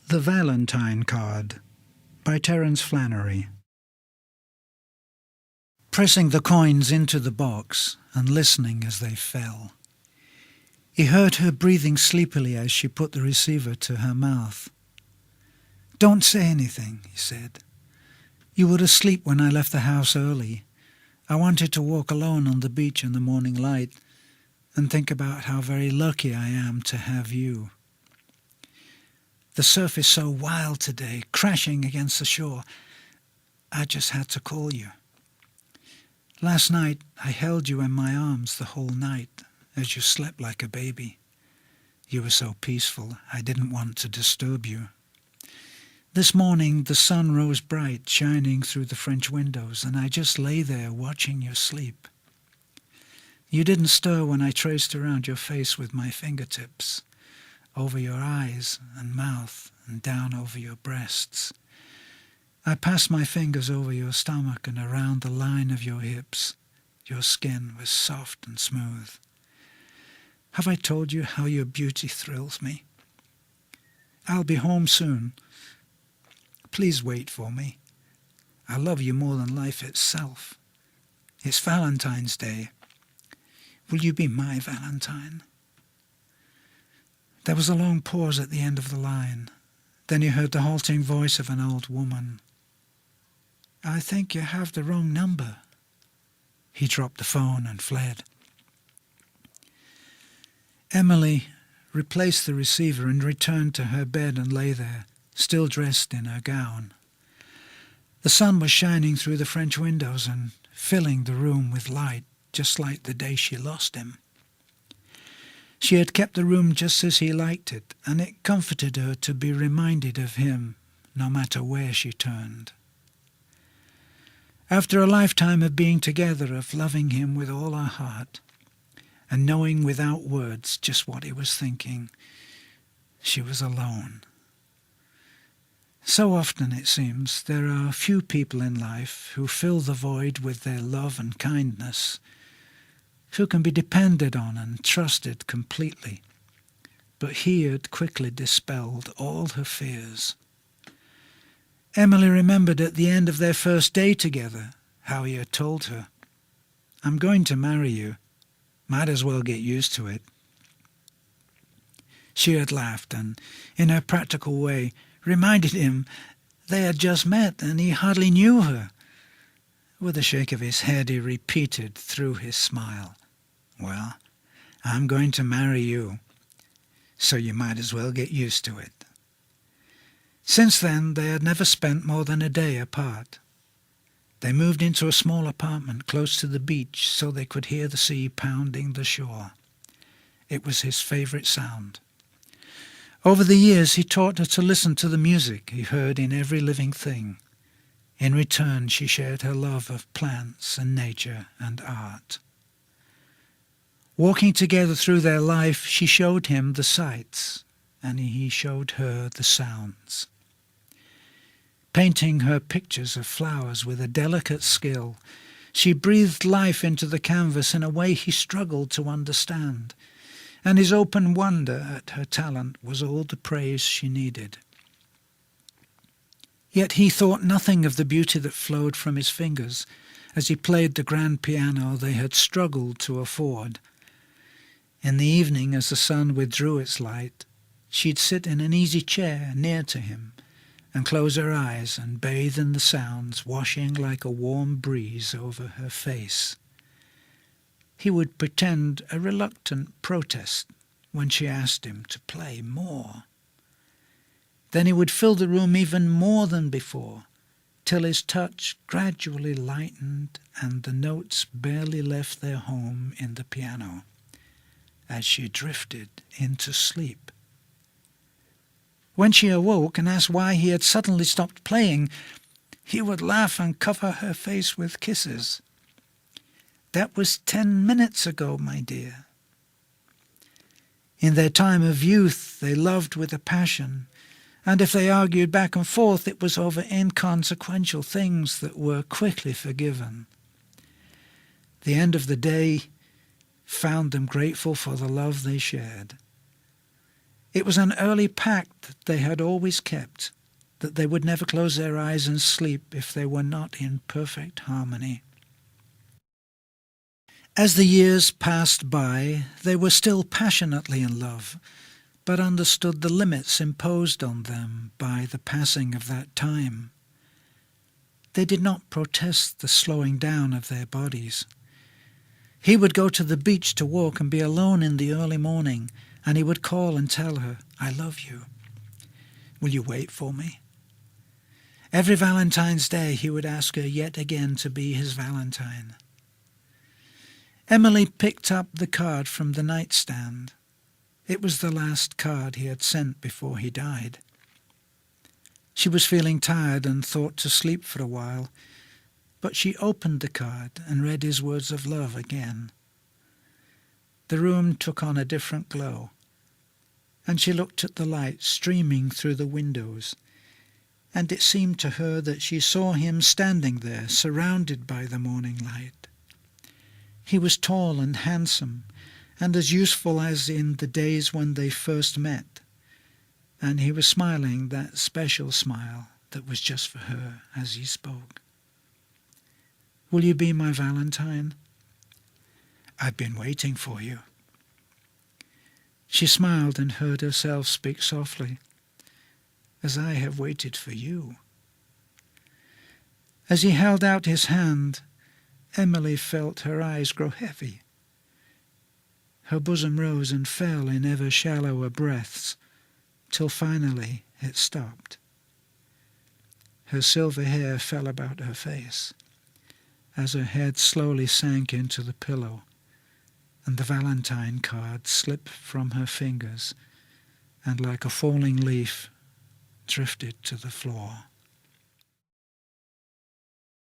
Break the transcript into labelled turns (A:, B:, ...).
A: The Valentine Card by Terence Flannery. Pressing the coins into the box and listening as they fell, he heard her breathing sleepily as she put the receiver to her mouth. "Don't say anything," he said. "You were asleep when I left the house early. I wanted to walk alone on the beach in the morning light and think about how very lucky I am to have you. The surf is so wild today, crashing against the shore. I just had to call you. Last night I held you in my arms the whole night as you slept like a baby. You were so peaceful, I didn't want to disturb you. This morning the sun rose bright, shining through the French windows, and I just lay there watching you sleep. You didn't stir when I traced around your face with my fingertips, over your eyes and mouth and down over your breasts. I passed my fingers over your stomach and around the line of your hips. Your skin was soft and smooth. Have I told you how your beauty thrills me? I'll be home soon. Please wait for me. I love you more than life itself. It's Valentine's Day. Will you be my Valentine?" There was a long pause at the end of the line. Then he heard the halting voice of an old woman. "I think you have the wrong number." He dropped the phone and fled. Emily replaced the receiver and returned to her bed and lay there, still dressed in her gown. The sun was shining through the French windows and filling the room with light, just like the day she lost him. She had kept the room just as he liked it, and it comforted her to be reminded of him, no matter where she turned. After a lifetime of being together, of loving him with all her heart, and knowing without words just what he was thinking, she was alone. So often, it seems, there are few people in life who fill the void with their love and kindness, who can be depended on and trusted completely. But he had quickly dispelled all her fears. Emily remembered at the end of their first day together how he had told her, "I'm going to marry you. Might as well get used to it." She had laughed and, in her practical way, reminded him they had just met and he hardly knew her. With a shake of his head he repeated through his smile, "Well, I'm going to marry you, so you might as well get used to it." Since then they had never spent more than a day apart. They moved into a small apartment close to the beach so they could hear the sea pounding the shore. It was his favourite sound. Over the years he taught her to listen to the music he heard in every living thing. In return she shared her love of plants and nature and art. Walking together through their life, she showed him the sights, and he showed her the sounds. Painting her pictures of flowers with a delicate skill, she breathed life into the canvas in a way he struggled to understand, and his open wonder at her talent was all the praise she needed. Yet he thought nothing of the beauty that flowed from his fingers as he played the grand piano they had struggled to afford. In the evening, as the sun withdrew its light, she'd sit in an easy chair near to him and close her eyes and bathe in the sounds washing like a warm breeze over her face. He would pretend a reluctant protest when she asked him to play more. Then he would fill the room even more than before, till his touch gradually lightened and the notes barely left their home in the piano as she drifted into sleep. When she awoke and asked why he had suddenly stopped playing, he would laugh and cover her face with kisses. "That was 10 minutes ago, my dear." In their time of youth they loved with a passion, and if they argued back and forth it was over inconsequential things that were quickly forgiven. The end of the day found them grateful for the love they shared. It was an early pact that they had always kept, that they would never close their eyes and sleep if they were not in perfect harmony. As the years passed by, they were still passionately in love, but understood the limits imposed on them by the passing of that time. They did not protest the slowing down of their bodies. He would go to the beach to walk and be alone in the early morning, and he would call and tell her, "I love you. Will you wait for me?" Every Valentine's Day he would ask her yet again to be his Valentine. Emily picked up the card from the nightstand. It was the last card he had sent before he died. She was feeling tired and thought to sleep for a while, but she opened the card and read his words of love again. The room took on a different glow, and she looked at the light streaming through the windows, and it seemed to her that she saw him standing there, surrounded by the morning light. He was tall and handsome, and as useful as in the days when they first met, and he was smiling that special smile that was just for her as he spoke. "Will you be my Valentine? I've been waiting for you." She smiled and heard herself speak softly, "As I have waited for you." As he held out his hand, Emily felt her eyes grow heavy. Her bosom rose and fell in ever shallower breaths, till finally it stopped. Her silver hair fell about her face, as her head slowly sank into the pillow, and the Valentine card slipped from her fingers and like a falling leaf drifted to the floor.